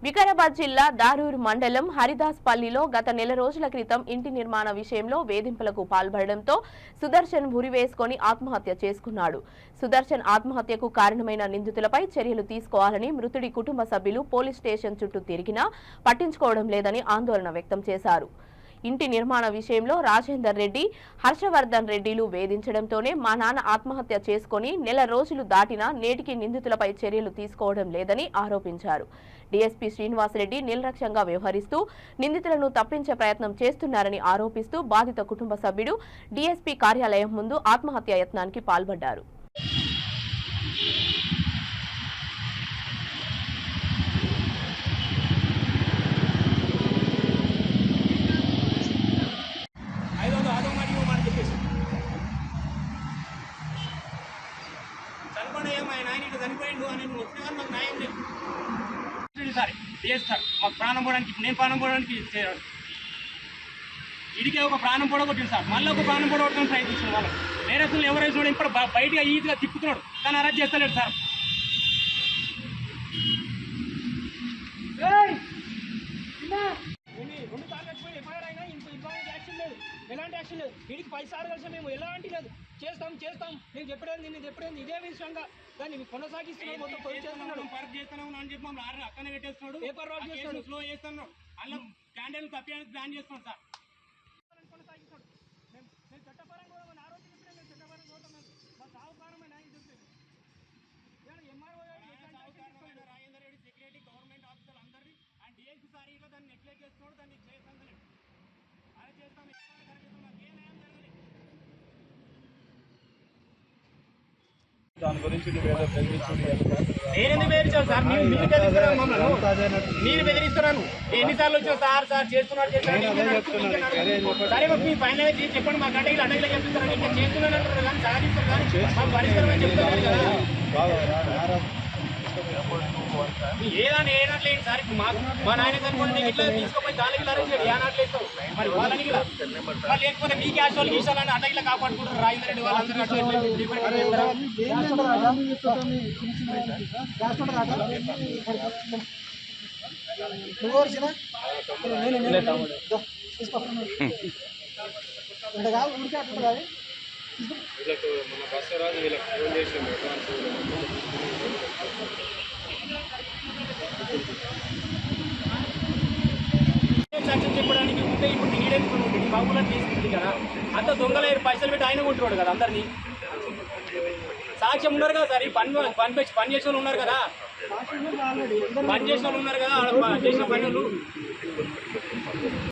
వికారాబాద్ జిల్లా దారూర్ మండలం హరిదాస్పల్లిలో గత నెల రోజుల క్రితం ఇంటి నిర్మాణ విషయంలో వేధింపులకు పాల్పడడంతో సుదర్శన్ ఉరివేసుకొని ఆత్మహత్య చేసుకున్నాడు. సుదర్శన్ ఆత్మహత్యకు కారణమైన నిందితులపై చర్యలు తీసుకోవాలని మృతుడి కుటుంబ సభ్యులు పోలీస్ స్టేషన్ చుట్టూ తిరిగినా పట్టించుకోవడం లేదని ఆందోళన వ్యక్తం చేశారు. ఇంటి నిర్మాణ విషయంలో రాజేందర్ రెడ్డి, హర్షవర్ధన్ రెడ్డిలు వేధించడంతోనే మా నాన్న ఆత్మహత్య చేసుకుని నెల రోజులు దాటినా నేటికి నిందితులపై చర్యలు తీసుకోవడం లేదని ఆరోపించారు. డీఎస్పీ శ్రీనివాసరెడ్డి నిర్లక్ష్యంగా వ్యవహరిస్తూ నిందితులను తప్పించే ప్రయత్నం చేస్తున్నారని ఆరోపిస్తూ బాధిత కుటుంబ సభ్యుడు డీఎస్పీ కార్యాలయం ముందు ఆత్మహత్య యత్నానికి పాల్పడ్డారు. మాకు ప్రాణం పోవడానికి నేను ప్రాణం పోవడానికి ఇడికే ఒక ప్రాణం పొడగొట్టింది సార్. మళ్ళీ ఒక ప్రాణం పొడగొట్టడానికి ప్రయత్నించిన వాళ్ళు నేరస్తులు ఎవరైనా చూడండి ఇప్పుడు బయటగా ఈజీగా తిప్పుతున్నాడు కానీ అరెస్ట్ చేస్తలేడు సార్. రెండు సార్లు వచ్చిపోయి ఎఫ్ఐఆర్ అయినా ఇంతవరకు యాక్షన్ లేదు, ఎలాంటి యాక్షన్ లేదు. వీడికి 10 సార్లు కలిసి మేము ఎలాంటి లేదు చేస్తాం నేను చెప్పేది ఇదే విషయంగా దాన్ని కొనసాగిస్తున్నాడు. మొత్తం వర్క్ చేస్తున్నాం అని చెప్పి మమ్మల్ని అక్కనే పెట్టేస్తున్నాడు, పేపర్ వర్క్ చేస్తున్నాడు, స్లో చేస్తున్నాడు, అలా క్యాండిల్ తప్పడానికి ప్లాన్ చేస్తున్నాడు సార్. కొనసాగిస్తాడు నేను చట్టపరంగా ఆరోపించిన నేను చట్టపరంగా పోతాను. మా సాహుకారమే న్యాయం చెప్పేది MRO Rajender Reddy secretary government ఆఫీసర్లు అందరినీ అండ్ డిఎస్పీ సార్ ఇట్లా దాన్ని నెగ్లెక్ట్ చేస్తున్నాడు. దాన్ని చేస్తాను అలా చేస్తాం ఏ న్యాయం జరగలేదు. దాని గురించి నేనెందుకు బెదిరించాను సార్? మీరు బెదిరిస్తున్నాను. ఎన్నిసార్లు వచ్చావు సార్ చేస్తున్నాడు సరే మీ ఫైనల్ చెప్పండి. మా గంటకి అడ్డగిలా చెప్తున్నాను ఇంకా చేస్తున్నాను అంటారు కానీ సాధిస్తారు కానీ మాకు పరిష్కారం చెప్తున్నారు కదా. ఏదట్లేదు సార్. ఇప్పుడు మా నాయన చనిపోయి ఇట్లా తీసుకోపోయి దానికి అరెస్ట్ ఏనాట్లేదు మరి వాళ్ళని లేకపోతే మీ క్యాష్ వాళ్ళు గీసాలని అడ్డగిలా కాపాడుకుంటారు. రాజేందర్ రెడ్డి వాళ్ళందరూ మన బస్సు రాజు వీళ్ళకి ఫోన్ చేసింది చెప్పడానికి ఉంటే ఇప్పుడు నీడెత్తుకుంటుంది బాబులను తీసుకుంటుంది కదా. అంత దొంగలేరు పైసలు పెట్టి ఆయన కొంటున్నాడు కదా. అందరినీ సాక్ష్యం ఉన్నారు కదా సార్. ఈ పని చేసిన వాళ్ళు ఉన్నారు కదా, పని చేసిన వాళ్ళు ఉన్నారు కదా, చేసిన పనులు